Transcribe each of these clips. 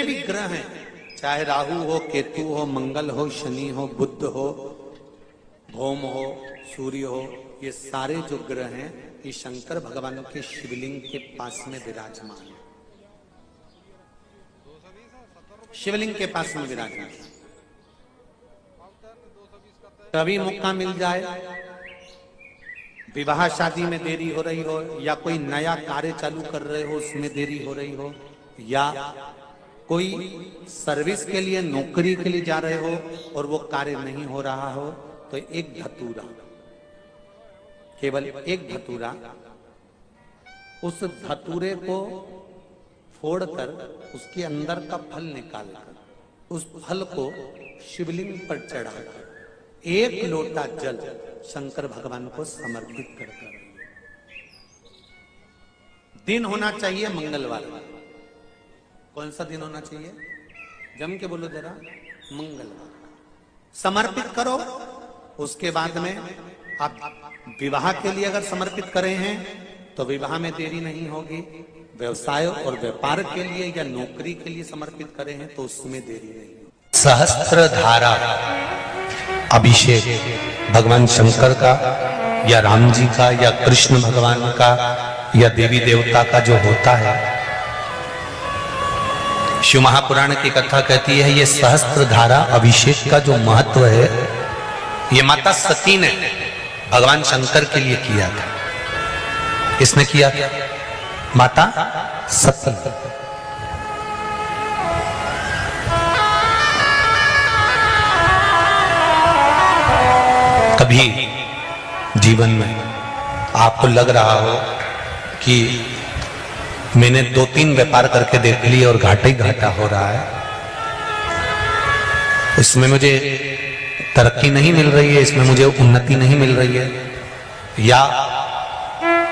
भी ग्रह हैं, चाहे राहु हो, केतु हो, मंगल हो, शनि हो, बुध हो, भौम हो, सूर्य हो, ये सारे जो ग्रह हैं ये शंकर भगवान के शिवलिंग के पास में विराजमान है। शिवलिंग के पास में विराजमान। कभी मौका मिल जाए, विवाह शादी में देरी हो रही हो, या कोई नया कार्य चालू कर रहे हो उसमें देरी हो रही हो, या कोई सर्विस के लिए, नौकरी के लिए जा रहे हो और वो कार्य नहीं हो रहा हो, तो एक धतूरा, केवल एक धतूरा, उस धतूरे को फोड़कर उसके अंदर का फल निकालकर उस फल को शिवलिंग पर चढ़ाकर एक लोटा जल शंकर भगवान को समर्पित कर। दिन होना चाहिए मंगलवार। कौन सा दिन होना चाहिए? जम के बोलो जरा, मंगलवार। समर्पित करो। उसके बाद में आप विवाह के लिए अगर समर्पित करे हैं तो विवाह में देरी नहीं होगी। व्यवसाय और व्यापार के लिए या नौकरी के लिए समर्पित करे हैं तो उसमें देरी नहीं होगी। सहस्त्र धारा अभिषेक भगवान शंकर का या राम जी का या कृष्ण भगवान का या देवी देवता का जो होता है, शिव महापुराण की कथा कहती है ये सहस्त्र धारा अभिषेक का जो महत्व है ये माता सती ने भगवान शंकर के लिए किया था। किसने किया था? माता सती। कभी जीवन में आपको लग रहा हो कि मैंने 2-3 व्यापार करके देख लिए और घाटा ही घाटा हो रहा है, इसमें मुझे तरक्की नहीं मिल रही है, इसमें मुझे उन्नति नहीं मिल रही है, या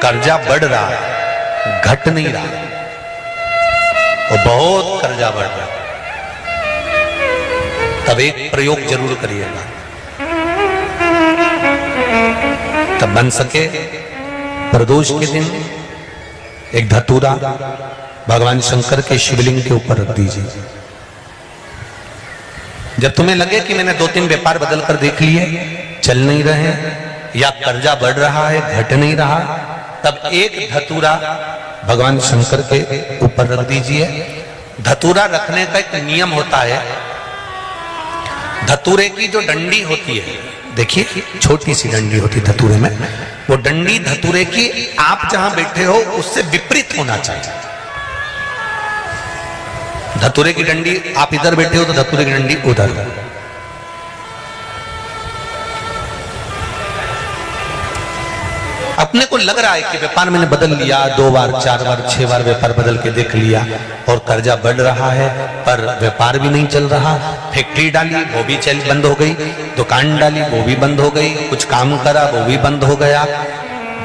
कर्जा बढ़ रहा है, घट नहीं रहा है, और बहुत कर्जा बढ़ रहा है, तब एक प्रयोग जरूर करिएगा। तब बन सके प्रदोष के दिन एक धतूरा भगवान शंकर के शिवलिंग के ऊपर रख दीजिए। जब तुम्हें लगे कि मैंने 2-3 व्यापार बदल कर देख लिए, चल नहीं रहे, या कर्जा बढ़ रहा है, घट नहीं रहा, तब एक धतूरा भगवान शंकर के ऊपर रख दीजिए। धतूरा रखने का एक नियम होता है। धतूरे की जो डंडी होती है, देखिए छोटी सी डंडी होती है धतूरे में, वो डंडी धतूरे की आप जहां बैठे हो उससे विपरीत होना चाहिए। धतूरे की डंडी आप इधर बैठे हो तो धतूरे की डंडी उधर। अपने को लग रहा है कि व्यापार मैंने बदल लिया, 2 बार 4 बार 6 बार व्यापार बदल के देख लिया और कर्जा बढ़ रहा है, पर व्यापार भी नहीं चल रहा। फैक्ट्री डाली वो भी बंद हो गई, दुकान डाली वो भी बंद हो गई, कुछ काम करा वो भी बंद हो गया।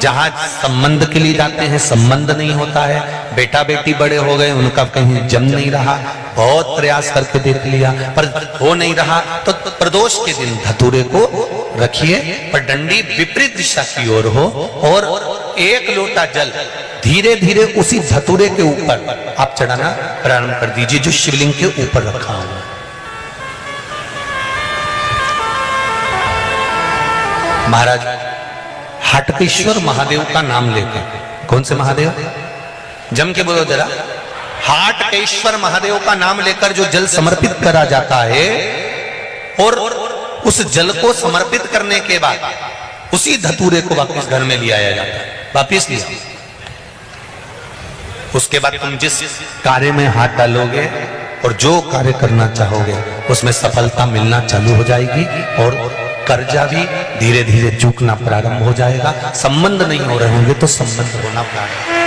जहां संबंध के लिए जाते हैं संबंध नहीं होता है, बेटा बेटी बड़े हो गए उनका कहीं जम नहीं रहा, बहुत प्रयास करके देख लिया पर हो नहीं रहा। तो प्रदोष के दिन धतूरे को रखिए, पर डंडी विपरीत दिशा की ओर हो, और एक लोटा जल धीरे धीरे उसी धतूरे के ऊपर आप चढ़ाना प्रारंभ कर दीजिए जो शिवलिंग के ऊपर रखा हुआ। महाराज हाटकेश्वर महादेव का नाम लेकर, कौन से महादेव? जम के बोलो जरा। हाटकेश्वर महादेव का नाम लेकर जो जल समर्पित करा जाता है, और उस जल को समर्पित करने के बाद उसी धतूरे को वापस घर में ले आया जाता है, वापस लिया। उसके बाद तुम जिस कार्य में हाथ डालोगे और जो कार्य करना चाहोगे उसमें सफलता मिलना चालू हो जाएगी, और कर्जा भी धीरे धीरे चूकना प्रारंभ हो जाएगा। संबंध नहीं हो रहे होंगे तो संबंध होना प्रारंभ।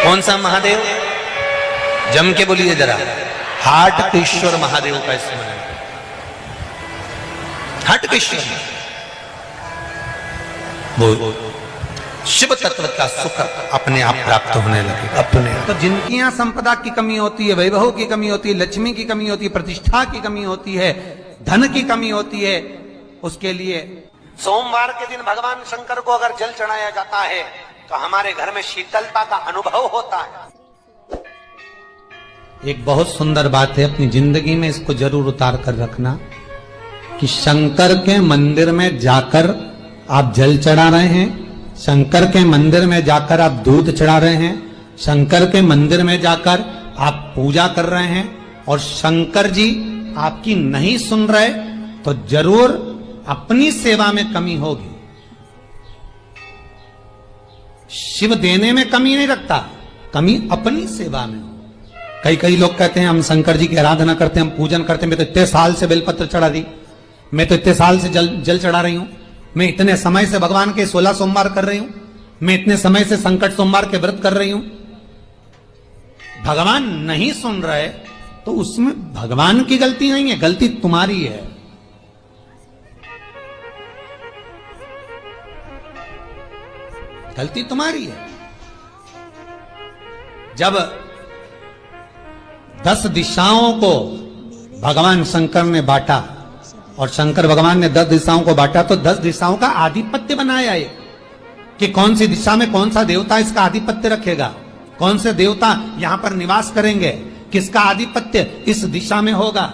कौन सा महादेव? जम के बोलिए जरा। हाटकेश्वर महादेव का स्मरण। हाटकेश्वर वो शिव तत्व का सुख अपने आप प्राप्त होने लगे अपने। तो जिनकी यहाँ संपदा की कमी होती है, वैभव की कमी होती है, लक्ष्मी की कमी होती है, प्रतिष्ठा की कमी होती है, धन की कमी होती है, उसके लिए सोमवार के दिन भगवान शंकर को अगर जल चढ़ाया जाता है तो हमारे घर में शीतलता का अनुभव होता है। एक बहुत सुंदर बात है, अपनी जिंदगी में इसको जरूर उतार कर रखना कि शंकर के मंदिर में जाकर आप जल चढ़ा रहे हैं, शंकर के मंदिर में जाकर आप दूध चढ़ा रहे हैं, शंकर के मंदिर में जाकर आप पूजा कर रहे हैं और शंकर जी आपकी नहीं सुन रहे तो जरूर अपनी सेवा में कमी होगी। शिव देने में कमी नहीं रखता, कमी अपनी सेवा में। कई लोग कहते हैं हम शंकर जी की आराधना करते हैं, हम पूजन करते हैं, मैं तो इतने साल से बेलपत्र चढ़ा दी, मैं तो इतने साल से जल चढ़ा रही हूं, मैं इतने समय से भगवान के 16 सोमवार कर रही हूं, मैं इतने समय से संकट सोमवार के व्रत कर रही हूं। भगवान नहीं सुन रहे तो उसमें भगवान की गलती नहीं है, गलती तुम्हारी है। गलती तुम्हारी है। जब 10 दिशाओं को भगवान शंकर ने बांटा और शंकर भगवान ने 10 दिशाओं को बांटा तो 10 दिशाओं का आधिपत्य बनाया है कि कौन सी दिशा में कौन सा देवता इसका आधिपत्य रखेगा, कौन से देवता यहां पर निवास करेंगे, किसका आधिपत्य इस दिशा में होगा।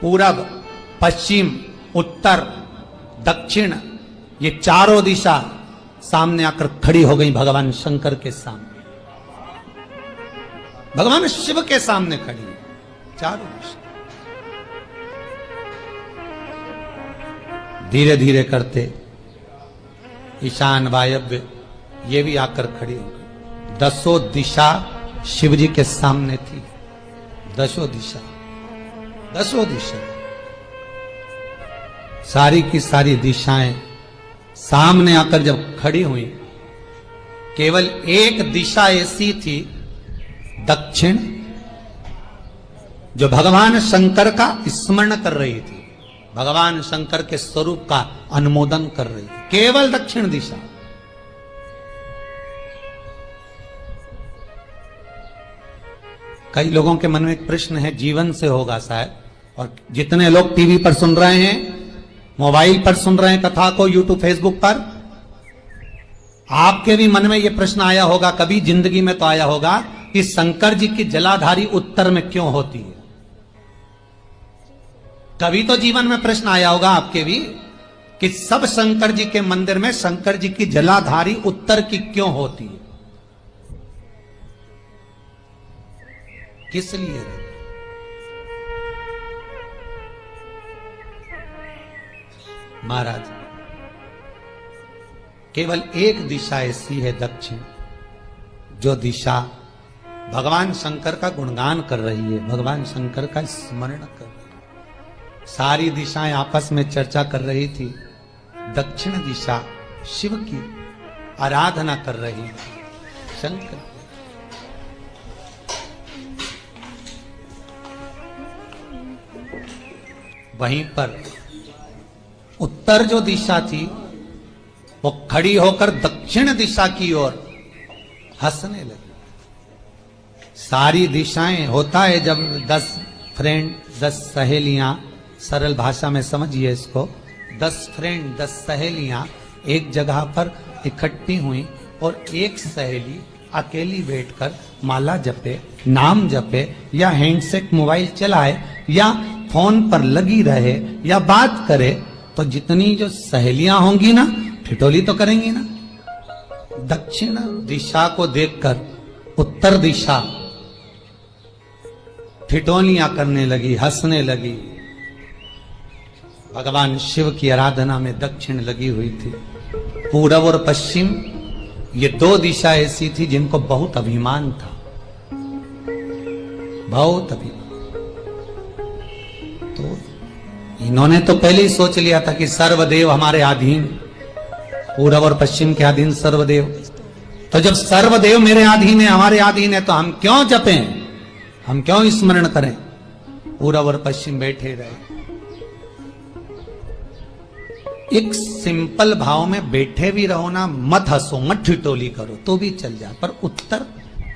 पूरब, पश्चिम, उत्तर, दक्षिण, ये चारों दिशा सामने आकर खड़ी हो गई भगवान शंकर के सामने, भगवान शिव के सामने खड़ी है चारों दिशा। धीरे धीरे करते ईशान, वायव्य ये भी आकर खड़ी हो गई। 10 दिशा शिव जी के सामने थी, 10 दिशा, 10 दिशा, सारी की सारी दिशाएं सामने आकर जब खड़ी हुई, केवल एक दिशा ऐसी थी दक्षिण, जो भगवान शंकर का स्मरण कर रही थी, भगवान शंकर के स्वरूप का अनुमोदन कर रही थी, केवल दक्षिण दिशा। कई लोगों के मन में एक प्रश्न है, जीवन से होगा शायद, और जितने लोग टीवी पर सुन रहे हैं, मोबाइल पर सुन रहे हैं कथा को, यूट्यूब, फेसबुक पर, आपके भी मन में यह प्रश्न आया होगा, कभी जिंदगी में तो आया होगा कि शंकर जी की जलाधारी उत्तर में क्यों होती है। कभी तो जीवन में प्रश्न आया होगा आपके भी कि सब शंकर जी के मंदिर में शंकर जी की जलाधारी उत्तर की क्यों होती है, किस लिए। महाराज, केवल एक दिशा ऐसी है दक्षिण, जो दिशा भगवान शंकर का गुणगान कर रही है, भगवान शंकर का स्मरण कर रही है। सारी दिशाएं आपस में चर्चा कर रही थी, दक्षिण दिशा शिव की आराधना कर रही थी, शंकर। वहीं पर उत्तर जो दिशा थी वो खड़ी होकर दक्षिण दिशा की ओर हंसने लगी। सारी दिशाएं, होता है जब 10 फ्रेंड, 10 सहेलियां, सरल भाषा में समझिए इसको, 10 फ्रेंड, 10 सहेलियां एक जगह पर इकट्ठी हुई और एक सहेली अकेली बैठकर माला जपे, नाम जपे, या हैंडसेट मोबाइल चलाए, या फोन पर लगी रहे, या बात करे, तो जितनी जो सहेलियां होंगी ना, ठिठोली तो करेंगी ना। दक्षिण दिशा को देखकर उत्तर दिशा ठिठोलियां करने लगी, हंसने लगी। भगवान शिव की आराधना में दक्षिण लगी हुई थी। पूरब और पश्चिम ये 2 दिशा ऐसी थी जिनको बहुत अभिमान था, बहुत अभिमान। तो इन्होंने तो पहले ही सोच लिया था कि सर्वदेव हमारे अधीन, पूरब और पश्चिम के अधीन सर्वदेव। तो जब सर्वदेव मेरे अधीन है, हमारे अधीन है, तो हम क्यों जपें, हम क्यों स्मरण करें। पूरब और पश्चिम बैठे रहे, एक सिंपल भाव में बैठे भी रहो ना, मत हंसो, मत ठिठोली करो तो भी चल जाए, पर उत्तर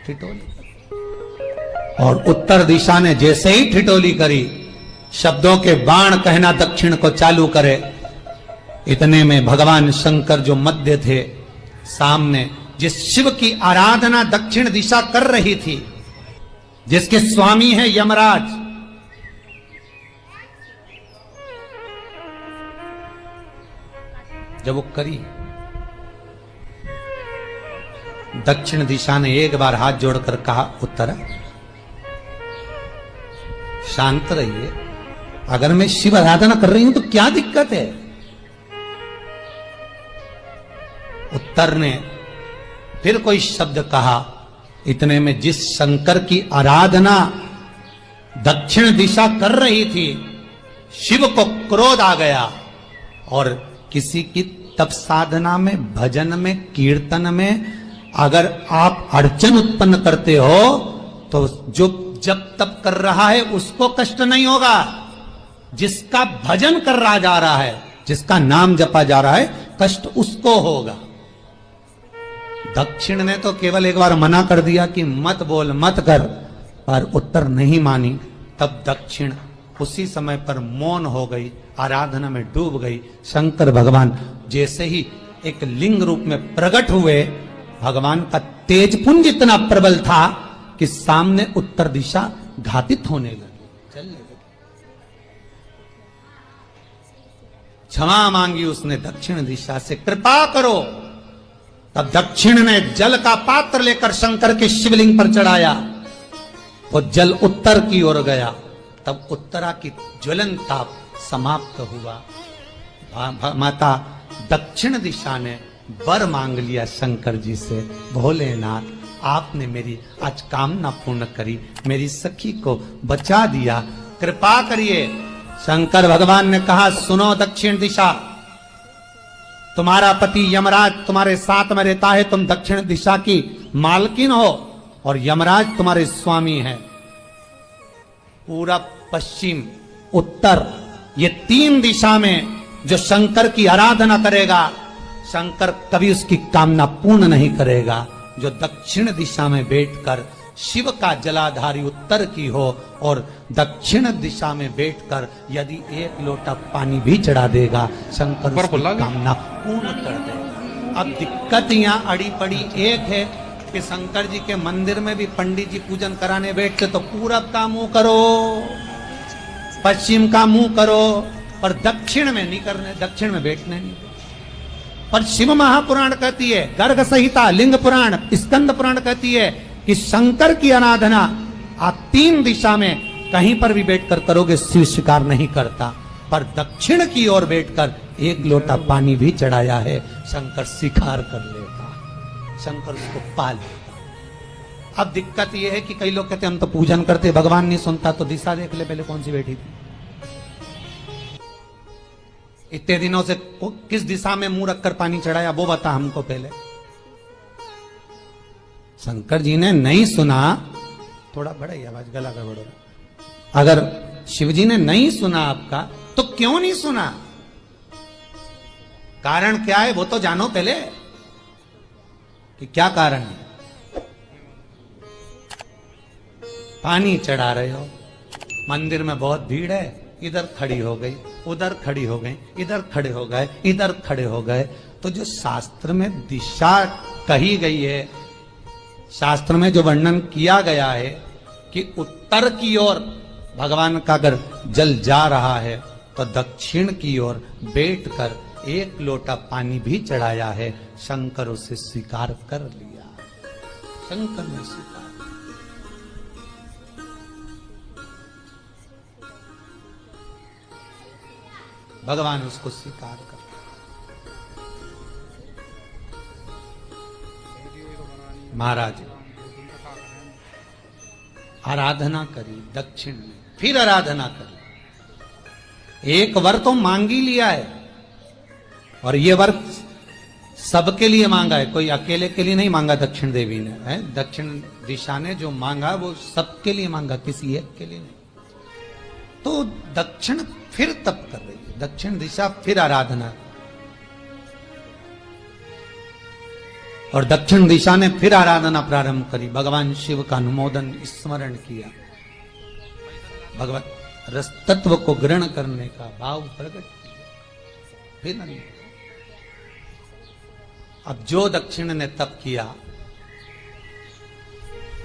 ठिठोली करो। और उत्तर दिशा ने जैसे ही ठिठोली करी, शब्दों के बाण कहना दक्षिण को चालू करे, इतने में भगवान शंकर जो मध्य थे सामने, जिस शिव की आराधना दक्षिण दिशा कर रही थी, जिसके स्वामी है यमराज, जब वो करी, दक्षिण दिशा ने एक बार हाथ जोड़कर कहा, उत्तरा शांत रहिए, अगर मैं शिव आराधना कर रही हूं तो क्या दिक्कत है। उत्तर ने फिर कोई शब्द कहा, इतने में जिस शंकर की आराधना दक्षिण दिशा कर रही थी, शिव को क्रोध आ गया और किसी की तप साधना में, भजन में, कीर्तन में अगर आप अड़चन उत्पन्न करते हो तो जो जब तप कर रहा है उसको कष्ट नहीं होगा, जिसका भजन कर रहा जा रहा है, जिसका नाम जपा जा रहा है, कष्ट उसको होगा। दक्षिण ने तो केवल एक बार मना कर दिया कि मत बोल, मत कर, पर उत्तर नहीं मानी। तब दक्षिण उसी समय पर मौन हो गई, आराधना में डूब गई। शंकर भगवान जैसे ही एक लिंग रूप में प्रकट हुए, भगवान का तेज पुंज इतना प्रबल था कि सामने उत्तर दिशा घातित होने लगी, चलने लगी। क्षमा मांगी उसने दक्षिण दिशा से, कृपा करो। तब दक्षिण ने जल का पात्र लेकर शंकर के शिवलिंग पर चढ़ाया, वो जल उत्तर की ओर गया। तब उत्तरा की ज्वलन ताप समाप्त हुआ। माता दक्षिण दिशा ने वर मांग लिया शंकर जी से, भोलेनाथ आपने मेरी आज कामना पूर्ण करी, मेरी सखी को बचा दिया, कृपा करिए। शंकर भगवान ने कहा, सुनो दक्षिण दिशा, तुम्हारा पति यमराज तुम्हारे साथ में रहता है, तुम दक्षिण दिशा की मालकिन हो और यमराज तुम्हारे स्वामी है। पूरब, पश्चिम, उत्तर, ये तीन दिशा में जो शंकर की आराधना करेगा, शंकर कभी उसकी कामना पूर्ण नहीं करेगा। जो दक्षिण दिशा में बैठकर शिव का जलाधारी उत्तर की हो और दक्षिण दिशा में बैठकर यदि एक लोटा पानी भी चढ़ा देगा, शंकर उसकी कामना पूर्ण कर देगा। अब दिक्कत यहाँ अड़ी पड़ी एक है कि शंकर जी के मंदिर में भी पंडित जी पूजन कराने बैठते तो पूरब का मुंह करो, पश्चिम का मुंह करो, पर दक्षिण में नहीं करने, दक्षिण में बैठने नहीं। पर शिव महापुराण कहती है, गर्ग संहिता, लिंग पुराण, स्कंद पुराण कहती है कि शंकर की आराधना आप तीन दिशा में कहीं पर भी बैठकर करोगे, शिव स्वीकार नहीं करता। पर दक्षिण की ओर बैठकर एक लोटा पानी भी चढ़ाया है, शंकर स्वीकार कर लेता, शंकर उसको पा लेता। अब दिक्कत यह है कि कई लोग कहते हम तो पूजन करते, भगवान नहीं सुनता, तो दिशा देख ले पहले कौन सी बैठी थी। इतने दिनों से किस दिशा में मुंह रखकर पानी चढ़ाया, वो बता हमको पहले। शंकर जी ने नहीं सुना, थोड़ा बढ़ाई आवाज, गला का बढ़ो। अगर शिव जी ने नहीं सुना आपका, तो क्यों नहीं सुना, कारण क्या है वो तो जानो पहले कि क्या कारण है। पानी चढ़ा रहे हो, मंदिर में बहुत भीड़ है, इधर खड़ी हो गई, उधर खड़ी हो गई, इधर खड़े हो गए, इधर खड़े हो गए, तो जो शास्त्र में दिशा कही गई है, शास्त्र में जो वर्णन किया गया है कि उत्तर की ओर भगवान का अगर जल जा रहा है तो दक्षिण की ओर बैठकर एक लोटा पानी भी चढ़ाया है, शंकर उसे स्वीकार कर लिया, शंकर ने स्वीकार। भगवान उसको स्वीकार कर। महाराज आराधना करी दक्षिण में, फिर आराधना करी। एक वर तो मांग ही लिया है, और ये वर सबके लिए मांगा है, कोई अकेले के लिए नहीं मांगा दक्षिण देवी ने, है दक्षिण दिशा ने जो मांगा वो सबके लिए मांगा, किसी एक के लिए नहीं। तो दक्षिण फिर तप कर रही है, दक्षिण दिशा फिर आराधना, और दक्षिण दिशा ने फिर आराधना प्रारंभ करी। भगवान शिव का अनुमोदन स्मरण किया, भगवत रस तत्व को ग्रहण करने का भाव प्रकट किया, फिर नहीं। अब जो दक्षिण ने तप किया,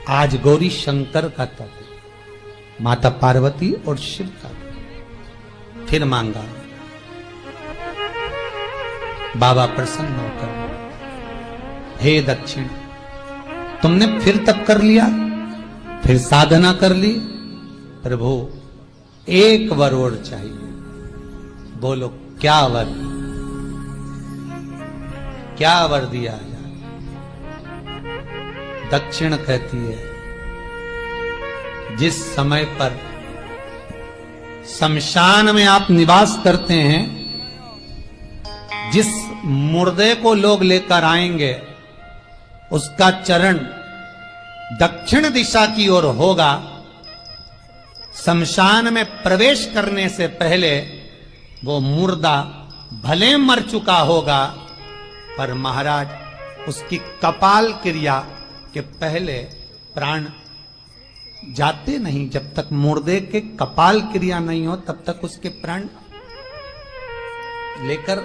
आज गौरी शंकर का तप है, माता पार्वती और शिव का। फिर मांगा, बाबा प्रसन्न होकर, हे दक्षिण, तुमने फिर तप कर लिया, फिर साधना कर ली, प्रभु एक वर और चाहिए। बोलो क्या वर, क्या वर दिया जाए? दक्षिण कहती है, जिस समय पर शमशान में आप निवास करते हैं, जिस मुर्दे को लोग लेकर आएंगे उसका चरण दक्षिण दिशा की ओर होगा। शमशान में प्रवेश करने से पहले वो मुर्दा भले मर चुका होगा, पर महाराज उसकी कपाल क्रिया के पहले प्राण जाते नहीं। जब तक मुर्दे के कपाल क्रिया नहीं हो तब तक उसके प्राण लेकर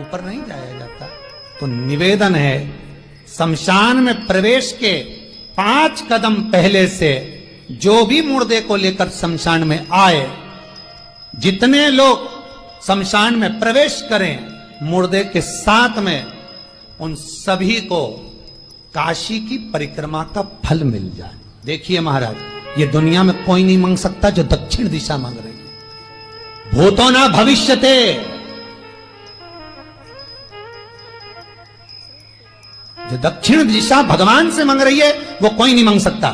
ऊपर नहीं जाया जाता। तो निवेदन है, शमशान में प्रवेश के 5 कदम पहले से जो भी मुर्दे को लेकर शमशान में आए, जितने लोग शमशान में प्रवेश करें मुर्दे के साथ में, उन सभी को काशी की परिक्रमा का फल मिल जाए। देखिए महाराज, ये दुनिया में कोई नहीं मांग सकता जो दक्षिण दिशा मांग रही है। भूतो ना भविष्यते, जो दक्षिण दिशा भगवान से मांग रही है वो कोई नहीं मांग सकता।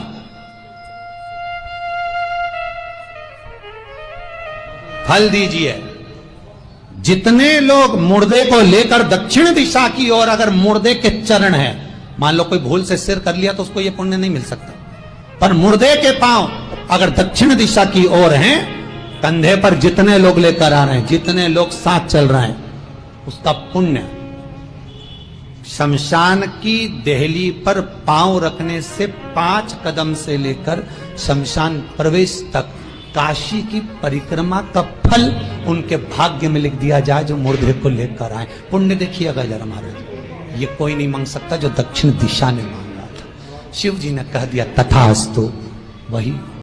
फल दीजिए। जितने लोग मुर्दे को लेकर दक्षिण दिशा की ओर, अगर मुर्दे के चरण है, मान लो कोई भूल से सिर कर लिया तो उसको ये पुण्य नहीं मिल सकता, पर मुर्दे के पांव अगर दक्षिण दिशा की ओर हैं, कंधे पर जितने लोग लेकर आ रहे हैं, जितने लोग साथ चल रहे हैं, उसका पुण्य शमशान की देहली पर पांव रखने से 5 कदम से लेकर शमशान प्रवेश तक काशी की परिक्रमा का फल उनके भाग्य में लिख दिया जाए जो मुर्दे को लेकर आए। पुण्य देखिएगा जरा महाराज, ये कोई नहीं मांग सकता जो दक्षिण दिशा ने मांगा था। शिव जी ने कह दिया तथास्तु, वही